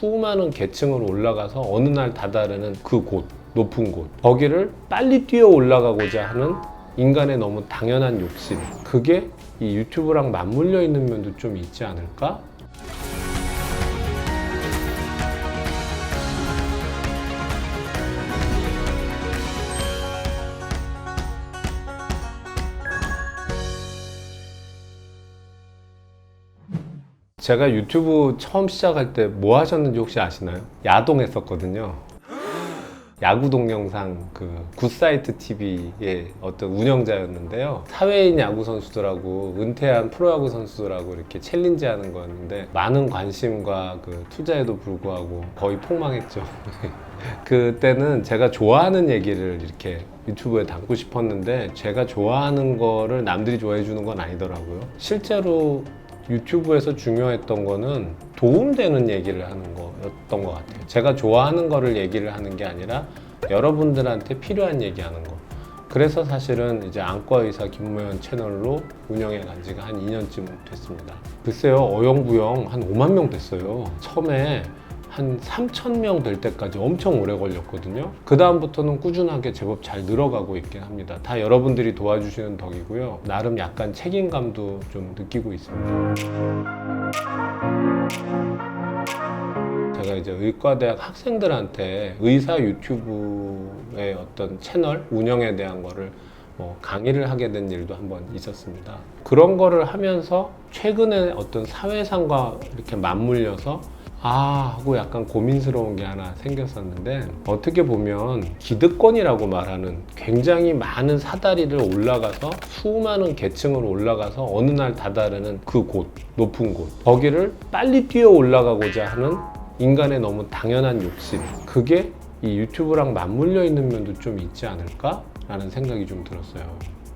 수많은 계층으로 올라가서 어느 날 다다르는 그 곳, 높은 곳, 거기를 빨리 뛰어 올라가고자 하는 인간의 너무 당연한 욕심, 그게 이 유튜브랑 맞물려 있는 면도 좀 있지 않을까? 제가 유튜브 처음 시작할 때 뭐 하셨는지 혹시 아시나요? 야동했었거든요. 야구 동영상 그 굿사이트 TV의 어떤 운영자였는데요. 사회인 야구 선수들하고 은퇴한 프로야구 선수들하고 이렇게 챌린지 하는 거였는데 많은 관심과 그 투자에도 불구하고 거의 폭망했죠. 그때는 제가 좋아하는 얘기를 이렇게 유튜브에 담고 싶었는데 제가 좋아하는 거를 남들이 좋아해 주는 건 아니더라고요. 실제로 유튜브에서 중요했던 거는 도움되는 얘기를 하는 거였던 것 같아요. 제가 좋아하는 거를 얘기를 하는 게 아니라 여러분들한테 필요한 얘기하는 거. 그래서 사실은 이제 안과의사 김모현 채널로 운영해 간 지가 한 2년쯤 됐습니다. 글쎄요, 어영부영 한 5만 명 됐어요. 처음에 한 3,000명 될 때까지 엄청 오래 걸렸거든요. 그 다음부터는 꾸준하게 제법 잘 늘어가고 있긴 합니다. 다 여러분들이 도와주시는 덕이고요. 나름 약간 책임감도 좀 느끼고 있습니다. 제가 이제 의과대학 학생들한테 의사 유튜브의 어떤 채널 운영에 대한 거를 강의를 하게 된 일도 한번 있었습니다. 그런 거를 하면서 최근에 어떤 사회상과 이렇게 맞물려서 하고 약간 고민스러운 게 하나 생겼었는데, 어떻게 보면 기득권이라고 말하는 굉장히 많은 사다리를 올라가서 수많은 계층으로 올라가서 어느 날 다다르는 그 곳, 높은 곳, 거기를 빨리 뛰어 올라가고자 하는 인간의 너무 당연한 욕심, 그게 이 유튜브랑 맞물려 있는 면도 좀 있지 않을까? 라는 생각이 좀 들었어요.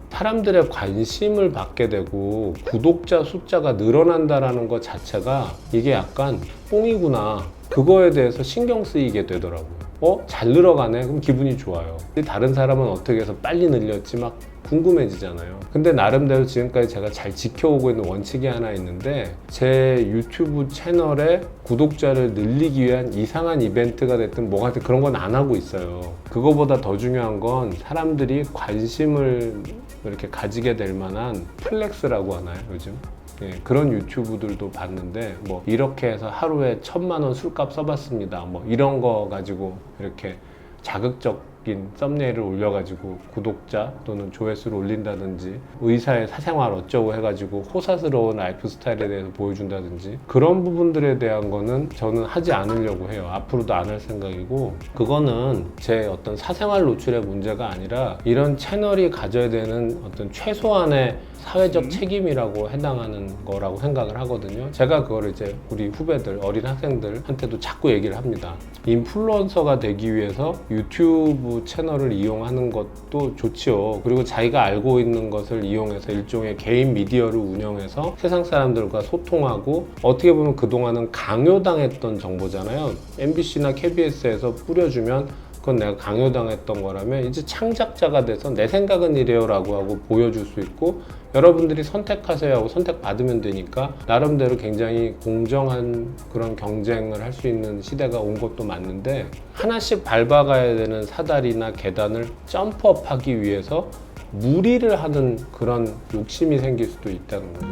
사람들의 관심을 받게 되고 구독자 숫자가 늘어난다라는 것 자체가 이게 약간 뽕이구나, 그거에 대해서 신경 쓰이게 되더라고요. 잘 늘어가네? 그럼 기분이 좋아요. 다른 사람은 어떻게 해서 빨리 늘렸지 막 궁금해지잖아요. 근데 나름대로 지금까지 제가 잘 지켜오고 있는 원칙이 하나 있는데, 제 유튜브 채널에 구독자를 늘리기 위한 이상한 이벤트가 됐든 뭐가 됐든 그런 건 안 하고 있어요. 그거보다 더 중요한 건 사람들이 관심을 이렇게 가지게 될 만한 플렉스라고 하나요, 요즘? 예, 그런 유튜브들도 봤는데 뭐 이렇게 해서 하루에 1,000만 원 술값 써봤습니다, 뭐 이런 거 가지고 이렇게 자극적인 썸네일을 올려가지고 구독자 또는 조회수를 올린다든지, 의사의 사생활 어쩌고 해가지고 호사스러운 라이프 스타일에 대해서 보여준다든지, 그런 부분들에 대한 거는 저는 하지 않으려고 해요. 앞으로도 안 할 생각이고, 그거는 제 어떤 사생활 노출의 문제가 아니라 이런 채널이 가져야 되는 어떤 최소한의 사회적 책임이라고 해당하는 거라고 생각을 하거든요. 제가 그거를 이제 우리 후배들, 어린 학생들한테도 자꾸 얘기를 합니다. 인플루언서가 되기 위해서 유튜브 채널을 이용하는 것도 좋지요. 그리고 자기가 알고 있는 것을 이용해서 일종의 개인 미디어를 운영해서 세상 사람들과 소통하고, 어떻게 보면 그동안은 강요당했던 정보잖아요. MBC나 KBS에서 뿌려주면 그건 내가 강요당했던 거라면 이제 창작자가 돼서 내 생각은 이래요 라고 하고 보여줄 수 있고, 여러분들이 선택하세요 하고 선택받으면 되니까 나름대로 굉장히 공정한 그런 경쟁을 할 수 있는 시대가 온 것도 맞는데, 하나씩 밟아가야 되는 사다리나 계단을 점프업 하기 위해서 무리를 하는 그런 욕심이 생길 수도 있다는 거죠.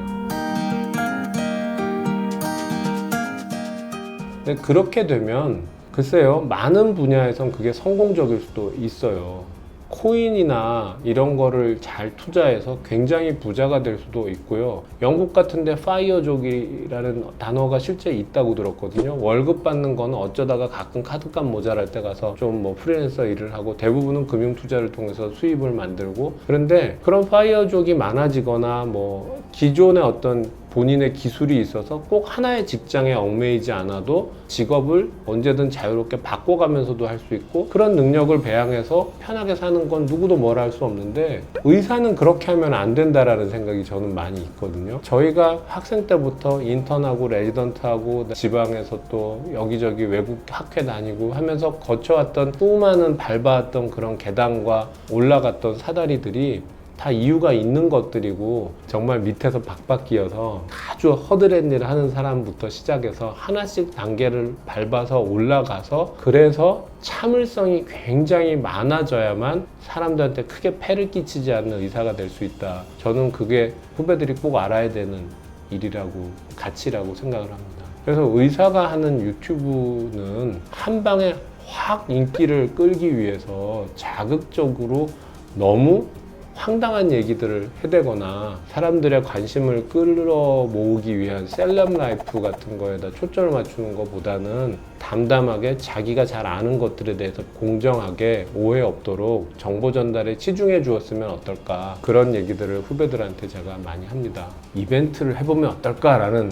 근데 그렇게 되면 글쎄요, 많은 분야에선 그게 성공적일 수도 있어요. 코인이나 이런 거를 잘 투자해서 굉장히 부자가 될 수도 있고요. 영국 같은데 파이어족이라는 단어가 실제 있다고 들었거든요. 월급 받는 거는 어쩌다가 가끔 카드값 모자랄 때 가서 좀 뭐 프리랜서 일을 하고, 대부분은 금융 투자를 통해서 수입을 만들고, 그런데 그런 파이어족이 많아지거나 뭐 기존의 어떤 본인의 기술이 있어서 꼭 하나의 직장에 얽매이지 않아도 직업을 언제든 자유롭게 바꿔가면서도 할 수 있고, 그런 능력을 배양해서 편하게 사는 건 누구도 뭐라 할 수 없는데, 의사는 그렇게 하면 안 된다라는 생각이 저는 많이 있거든요. 저희가 학생 때부터 인턴하고 레지던트하고 지방에서 또 여기저기 외국 학회 다니고 하면서 거쳐왔던 수많은 밟아왔던 그런 계단과 올라갔던 사다리들이 다 이유가 있는 것들이고 정말 밑에서 박박 끼어서 아주 허드렛 일을 하는 사람부터 시작해서 하나씩 단계를 밟아서 올라가서 그래서 참을성이 굉장히 많아져야만 사람들한테 크게 폐를 끼치지 않는 의사가 될 수 있다. 저는 그게 후배들이 꼭 알아야 되는 일이라고 가치라고 생각을 합니다. 그래서 의사가 하는 유튜브는 한 방에 확 인기를 끌기 위해서 자극적으로 너무 황당한 얘기들을 해대거나 사람들의 관심을 끌어모으기 위한 셀럽 라이프 같은 거에다 초점을 맞추는 것보다는 담담하게 자기가 잘 아는 것들에 대해서 공정하게 오해 없도록 정보 전달에 치중해 주었으면 어떨까, 그런 얘기들을 후배들한테 제가 많이 합니다. 이벤트를 해보면 어떨까라는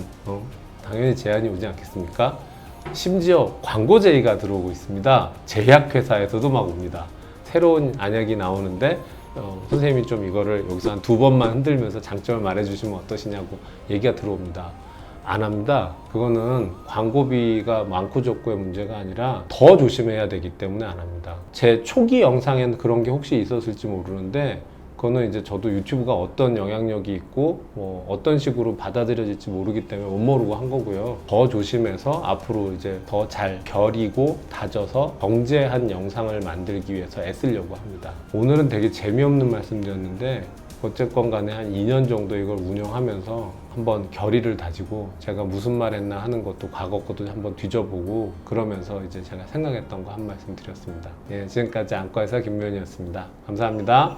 당연히 제안이 오지 않겠습니까? 심지어 광고 제의가 들어오고 있습니다. 제약회사에서도 막 옵니다. 새로운 안약이 나오는데 선생님이 좀 이거를 여기서 한 2번만 흔들면서 장점을 말해주시면 어떠시냐고 얘기가 들어옵니다. 안 합니다. 그거는 광고비가 많고 적고의 문제가 아니라 더 조심해야 되기 때문에 안 합니다. 제 초기 영상에는 그런 게 혹시 있었을지 모르는데 그거는 이제 저도 유튜브가 어떤 영향력이 있고 뭐 어떤 식으로 받아들여질지 모르기 때문에 못 모르고 한 거고요. 더 조심해서 앞으로 이제 더 잘 겨리고 다져서 정제한 영상을 만들기 위해서 애쓰려고 합니다. 오늘은 되게 재미없는 말씀드렸는데 어쨌건 간에 한 2년 정도 이걸 운영하면서 한번 결의를 다지고 제가 무슨 말 했나 하는 것도 과거 것도 한번 뒤져보고 그러면서 이제 제가 생각했던 거 한 말씀 드렸습니다. 예, 지금까지 안과의사 김묘현이었습니다. 감사합니다.